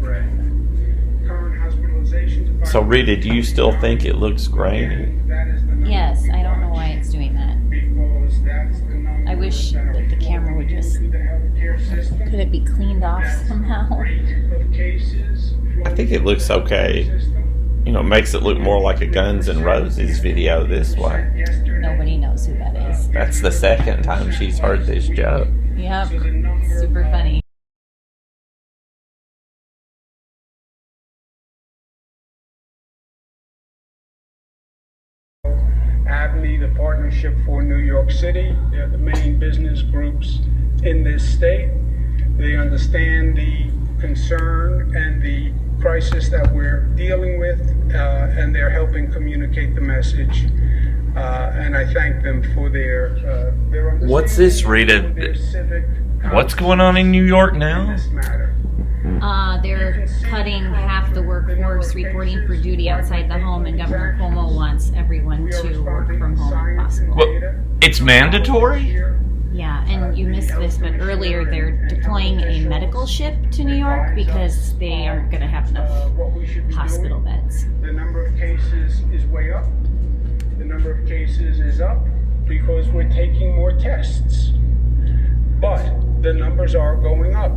spread. Current hospitalizations. So Rita, do you still think it looks grainy? Yes, I don't know why it's doing that. I wish that the camera would just, could it be cleaned off somehow? I think it looks okay. You know, it makes it look more like a Guns N' Roses video this way. Nobody knows who that is. That's the second time she's heard this joke. Yep, super funny. ABNY, the Partnership for New York City, they're the main business groups in this state. They understand the concern and the crisis that we're dealing with, and they're helping communicate the message. And I thank them for their understanding. What's this, Rita? What's going on in New York now? They're cutting half the workforce reporting for duty outside the home, and Governor Cuomo wants everyone to work from home if possible. Well, it's mandatory? Yeah, and you missed this, but earlier they're deploying a medical ship to New York because they aren't going to have enough hospital beds. The number of cases is way up. The number of cases is up because we're taking more tests. But the numbers are going up.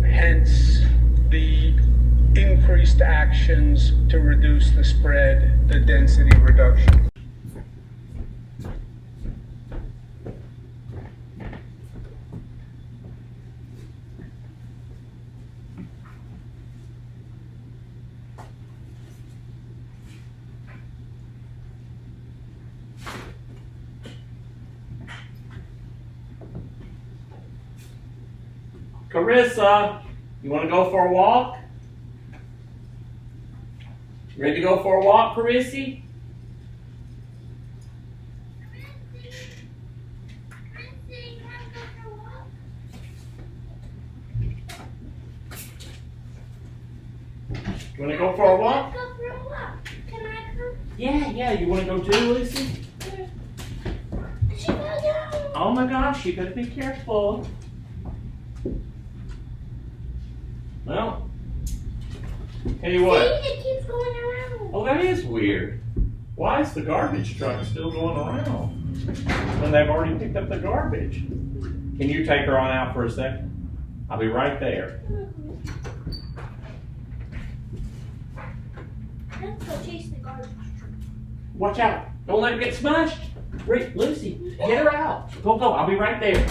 Hence the increased actions to reduce the spread, the density reduction. Carissa, you want to go for a walk? Ready to go for a walk, Carissy? You want to go for a walk? Go for a walk. Can I come? Yeah, you want to go too, Lucy? She fell down. Oh my gosh, you gotta be careful. Well, tell you what. See, it keeps going around. Oh, that is weird. Why is the garbage truck still going around when they've already picked up the garbage? Can you take her on out for a second? I'll be right there. Let's go chase the garbage truck. Watch out. Don't let her get smushed. Rick, Lucy, get her out. Go. I'll be right there.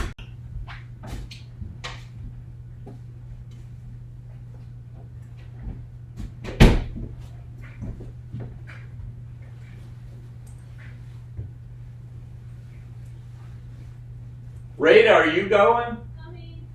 Rita, are you going? Coming.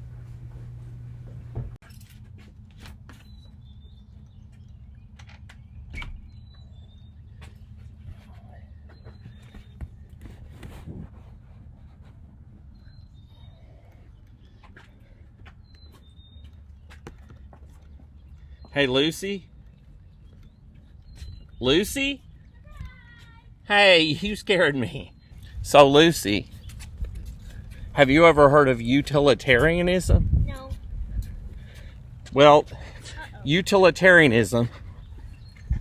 Hey, Lucy? Lucy? Hey, you scared me. So, Lucy, have you ever heard of utilitarianism? No. Well, utilitarianism.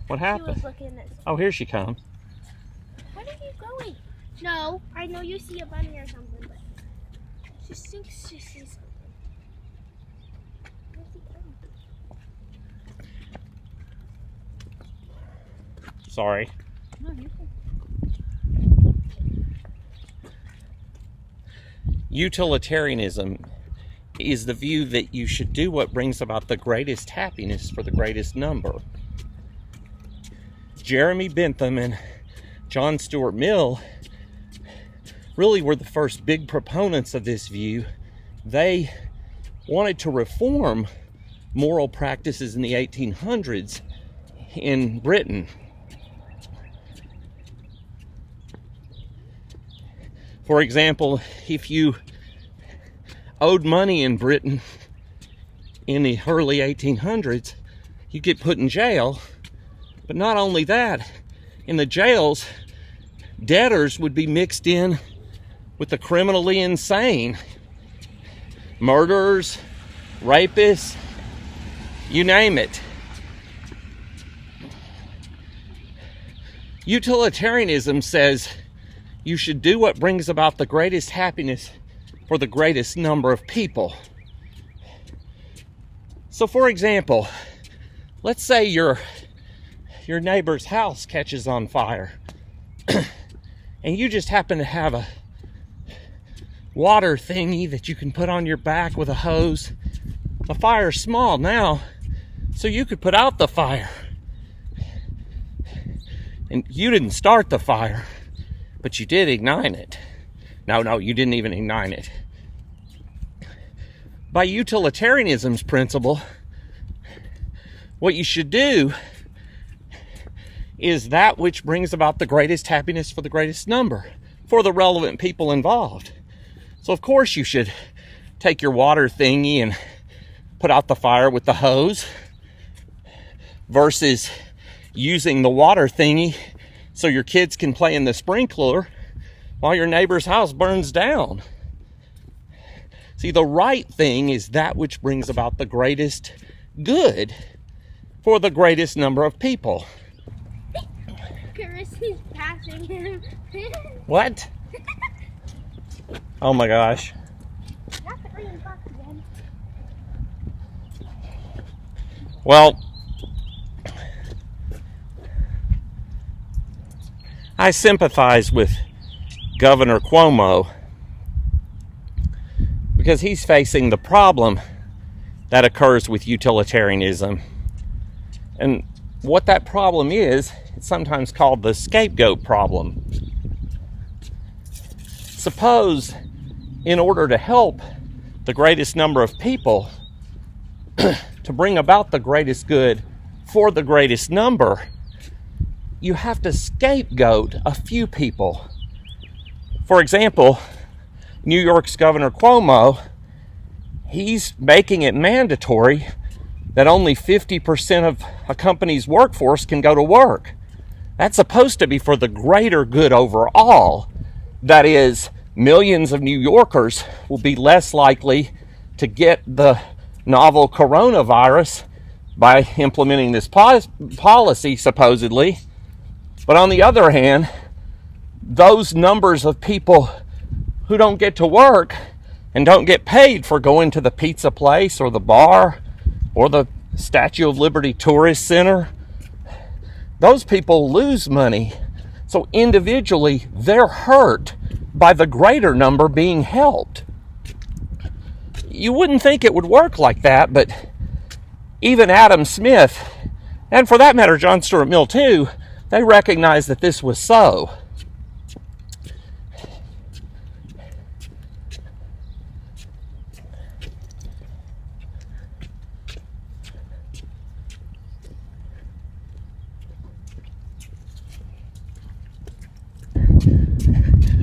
What She happened? was looking at. Oh, here she comes. Where are you going? No, I know you see a bunny or something, but she thinks she sees something. Where's he going? Sorry. No, you're fine. Utilitarianism is the view that you should do what brings about the greatest happiness for the greatest number. Jeremy Bentham and John Stuart Mill really were the first big proponents of this view. They wanted to reform moral practices in the 1800s in Britain. For example, if you owed money in Britain in the early 1800s, you get put in jail. But not only that, in the jails, debtors would be mixed in with the criminally insane. Murderers, rapists, you name it. Utilitarianism says you should do what brings about the greatest happiness for the greatest number of people. So for example, let's say your neighbor's house catches on fire and you just happen to have a water thingy that you can put on your back with a hose. The fire's small now, so you could put out the fire. And you didn't start the fire, but you did ignite it. No, you didn't even ignite it. By utilitarianism's principle, what you should do is that which brings about the greatest happiness for the greatest number, for the relevant people involved. So of course you should take your water thingy and put out the fire with the hose versus using the water thingy so your kids can play in the sprinkler while your neighbor's house burns down. See, the right thing is that which brings about the greatest good for the greatest number of people. Chris is passing him. What? Oh my gosh. Not the green box again. Well, I sympathize with Governor Cuomo because he's facing the problem that occurs with utilitarianism. And what that problem is, it's sometimes called the scapegoat problem. Suppose, in order to help the greatest number of people, to bring about the greatest good for the greatest number, you have to scapegoat a few people. For example, New York's Governor Cuomo, he's making it mandatory that only 50% of a company's workforce can go to work. That's supposed to be for the greater good overall. That is, millions of New Yorkers will be less likely to get the novel coronavirus by implementing this policy, supposedly. But on the other hand, those numbers of people who don't get to work and don't get paid for going to the pizza place or the bar or the Statue of Liberty Tourist Center, those people lose money. So individually, they're hurt by the greater number being helped. You wouldn't think it would work like that, but even Adam Smith, and for that matter, John Stuart Mill too, they recognized that this was so.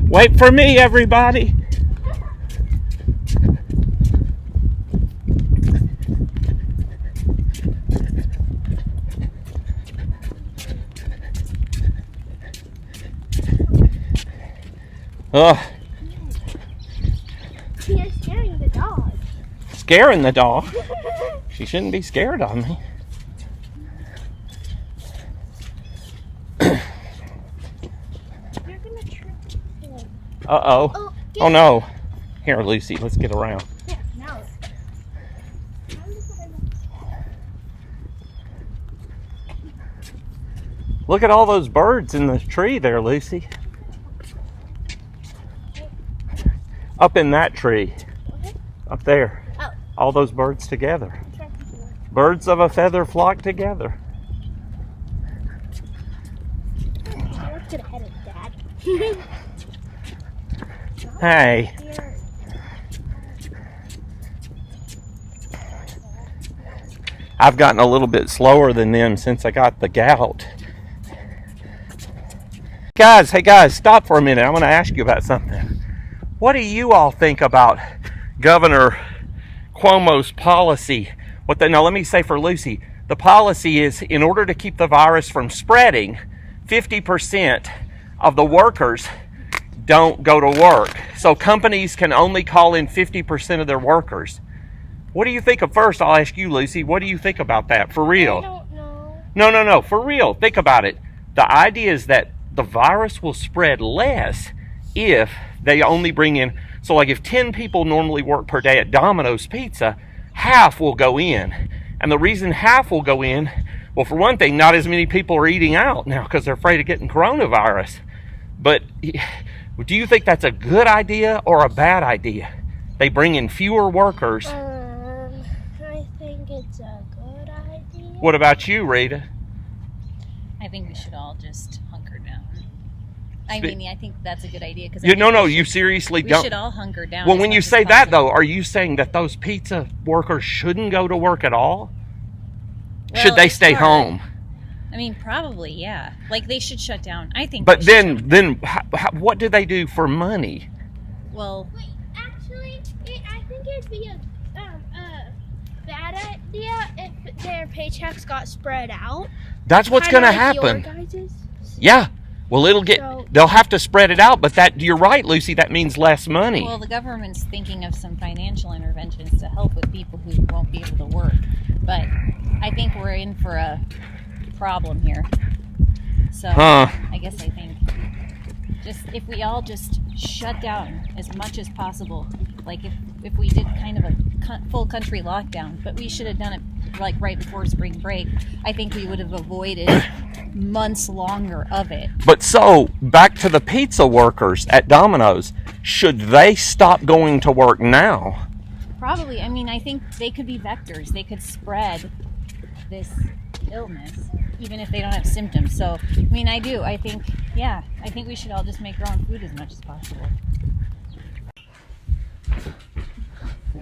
Wait for me, everybody. You're scaring the dog. Scaring the dog? She shouldn't be scared of me. You're gonna trip him. Uh-oh. Oh no. Here, Lucy, let's get around. Yeah, now. Look at all those birds in the tree there, Lucy. Up in that tree. Up there. Oh. All those birds together. Birds of a feather flock together. Look to the head of Dad. Hey. I've gotten a little bit slower than them since I got the gout. Hey guys, stop for a minute. I want to ask you about something. What do you all think about Governor Cuomo's policy? Now let me say for Lucy, the policy is in order to keep the virus from spreading, 50% of the workers don't go to work. So companies can only call in 50% of their workers. What do you think of first? I'll ask you, Lucy. What do you think about that? For real? I don't know. No. For real. Think about it. The idea is that the virus will spread less if they only bring in, so like if 10 people normally work per day at Domino's Pizza, half will go in. And the reason half will go in, well, for one thing, not as many people are eating out now because they're afraid of getting coronavirus. But do you think that's a good idea or a bad idea? They bring in fewer workers. I think it's a good idea. What about you, Rita? I think we should all just hunker down. I think that's a good idea. Because you seriously don't. We should all hunker down. Well, when you say that, though, are you saying that those pizza workers shouldn't go to work at all? Well, should they stay home? I mean, probably, yeah. Like, they should shut down. I think. But then, what do they do for money? Well, Wait, actually, I think it'd be a bad idea if their paychecks got spread out. That's what's going to happen. Yeah. Well, they'll have to spread it out, but you're right, Lucy, that means less money. Well, the government's thinking of some financial interventions to help with people who won't be able to work. But I think we're in for a problem here. So I guess I think if we all just shut down as much as possible, like if we did kind of a full country lockdown, but we should have done it like right before spring break, I think we would have avoided months longer of it. But so, back to the pizza workers at Domino's, should they stop going to work now? Probably. I mean, I think they could be vectors. They could spread this illness, even if they don't have symptoms. So, I mean, I think we should all just make our own food as much as possible.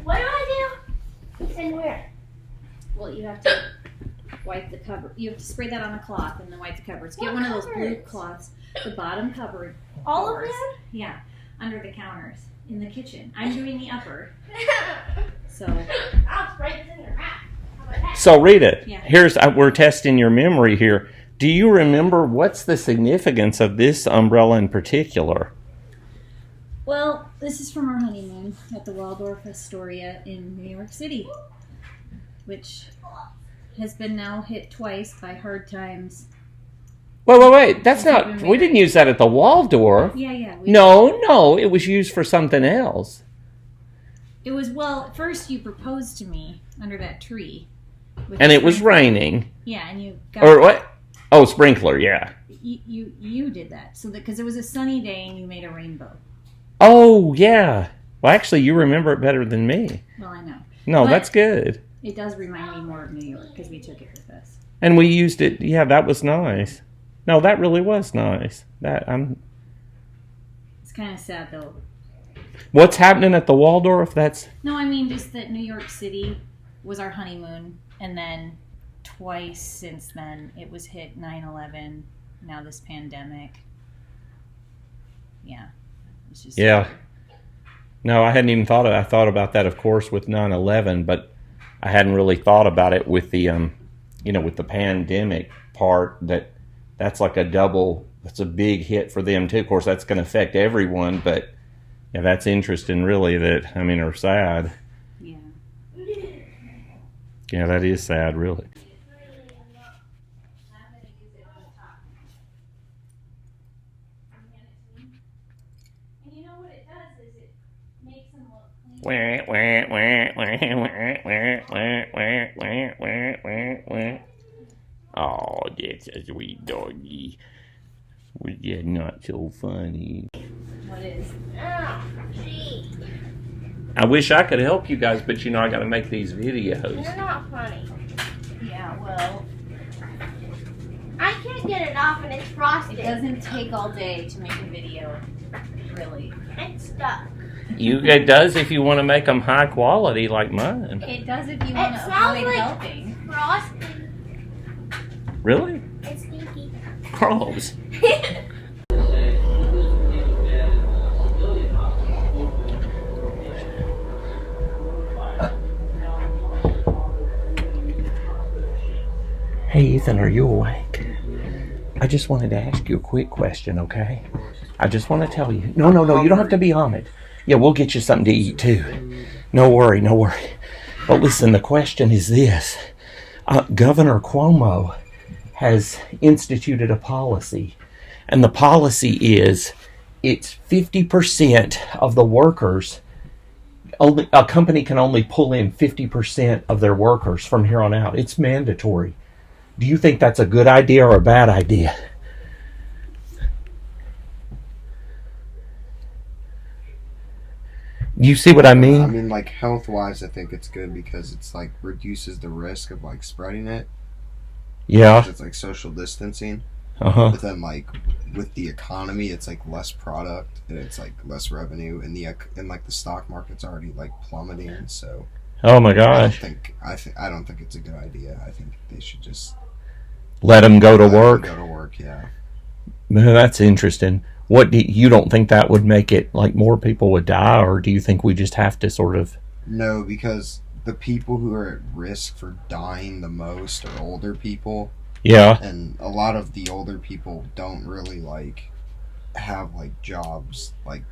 What do I do? And where? Well, you have to wipe the cover. You have to spray that on a cloth and then wipe the covers. Get one of those blue cloths. The bottom cover. All of covers. them? Yeah, under the counters in the kitchen. I'm doing the upper. So I'll spray this in the rack. How about that? So, Rita, Yeah. we're testing your memory here. Do you remember what's the significance of this umbrella in particular? Well, this is from our honeymoon at the Waldorf Astoria in New York City, which has been now hit twice by hard times. Wait. That's not. We didn't use that at the Waldorf. Yeah. No. It was used for something else. It was, well, at first you proposed to me under that tree. And it was raining. Yeah, and you got... Or what? Oh, sprinkler, yeah. You did that. So because it was a sunny day and you made a rainbow. Oh, yeah. Well, actually, you remember it better than me. Well, I know. No, But that's good. It does remind me more of New York because we took it with us. And we used it. Yeah, that was nice. No, that really was nice. It's kind of sad, though. What's happening at the Waldorf? No, I mean just that New York City was our honeymoon, and then twice since then it was hit 9/11. Now this pandemic. Yeah, it's just Yeah. No, I hadn't even thought of it. I thought about that, of course, with 9/11, but I hadn't really thought about it with the, with the pandemic part. That's like that's a big hit for them too. Of course, that's going to affect everyone, but yeah, that's interesting, really. Or sad. Yeah. Yeah, that is sad, really. And you know what it does is it makes them look clean. Oh, that's a sweet doggy. Well, yeah, not so funny. What is? Oh, gee. I wish I could help you guys, but I got to make these videos. You're not funny. Yeah, well, I can't get it off and it's frosted. it doesn't take all day to make a video, really. It's stuck. It does if you want to make them high quality like mine. It does if you want to smells avoid like helping. Frosted. Really? It's stinky. Gross. Hey, Ethan, are you awake? I just wanted to ask you a quick question, okay? I just want to tell you. No, you don't have to be on it. Yeah, we'll get you something to eat, too. No worry. But listen, the question is this. Governor Cuomo has instituted a policy And the policy is it's 50% of the workers. Only a company can only pull in 50% of their workers from here on out. It's mandatory. Do you think that's a good idea or a bad idea? You see what I mean? I mean, like, health-wise, I think it's good because it's, like, reduces the risk of, like, spreading it. Yeah. It's, like, social distancing. Uh-huh. But then, like, with the economy, it's, like, less product and it's, like, less revenue. And, like, the stock market's already, like, plummeting, so... Oh, my gosh. I don't think it's a good idea. I think they should just... Let them go to work? Go to work, yeah. That's interesting. You don't think that would make it like more people would die, or do you think we just have to sort of... No, because the people who are at risk for dying the most are older people. Yeah. And a lot of the older people don't really, like, have, like, jobs, like,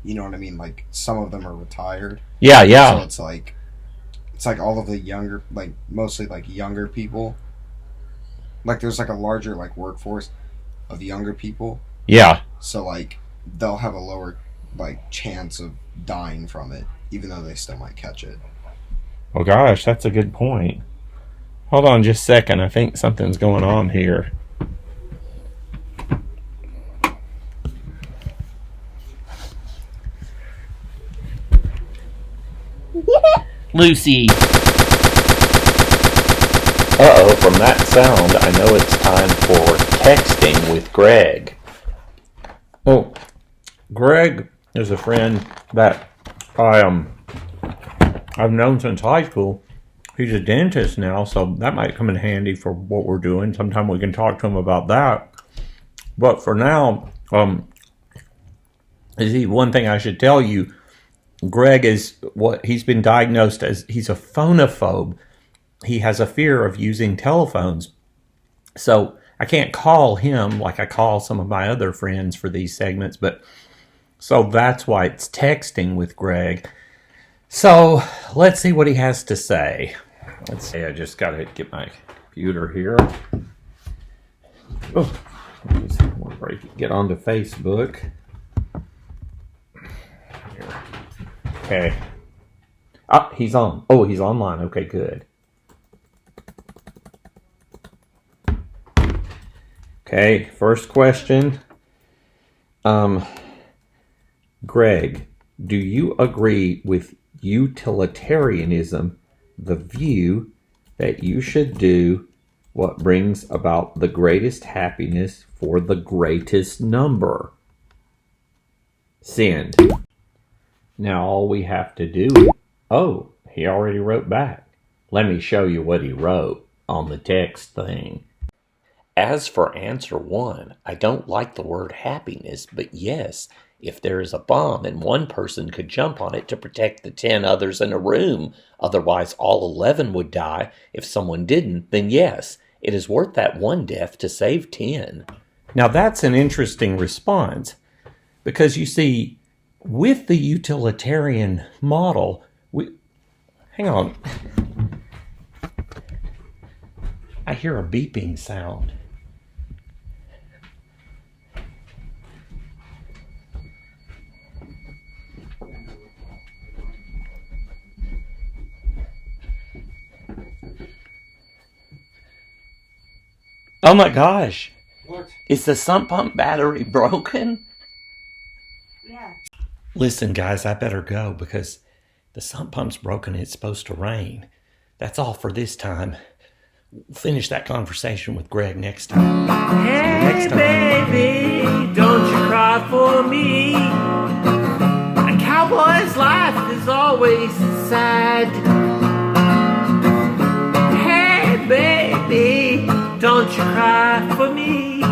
you know what I mean? Like, some of them are retired. Yeah, yeah. So it's like all of the younger, like, mostly, like, younger people. Like, there's, like, a larger, like, workforce of younger people. Yeah. So, like, they'll have a lower, like, chance of dying from it, even though they still might catch it. Oh, gosh, that's a good point. Hold on just a second. I think something's going on here. Lucy. Uh-oh, from that sound, I know it's time for texting with Greg. Oh, Greg is a friend that I've known since high school. He's a dentist now, so that might come in handy for what we're doing. Sometime we can talk to him about that. But for now, one thing I should tell you, Greg is what he's been diagnosed as. He's a phonophobe. He has a fear of using telephones. So I can't call him like I call some of my other friends for these segments, so that's why it's texting with Greg. So let's see what he has to say. Let's see, I just got to get my computer here. Oh, we'll break it. Get onto Facebook. Here. Okay. He's on. Oh, he's online. Okay, good. Okay, first question. Greg, do you agree with utilitarianism, the view that you should do what brings about the greatest happiness for the greatest number? Send. Now all we have to do... Oh, he already wrote back. Let me show you what he wrote on the text thing. As for answer 1, I don't like the word happiness, but yes, if there is a bomb, then one person could jump on it to protect the 10 others in a room. Otherwise, all 11 would die. If someone didn't, then yes, it is worth that one death to save 10. Now that's an interesting response, because you see, with the utilitarian model, hang on. I hear a beeping sound. Oh my gosh. What? Is the sump pump battery broken? Yeah. Listen, guys, I better go because the sump pump's broken and it's supposed to rain. That's all for this time. We'll finish that conversation with Greg next time. Hey, baby, don't you cry for me. A cowboy's life is always sad. Hey, baby, don't you cry for me.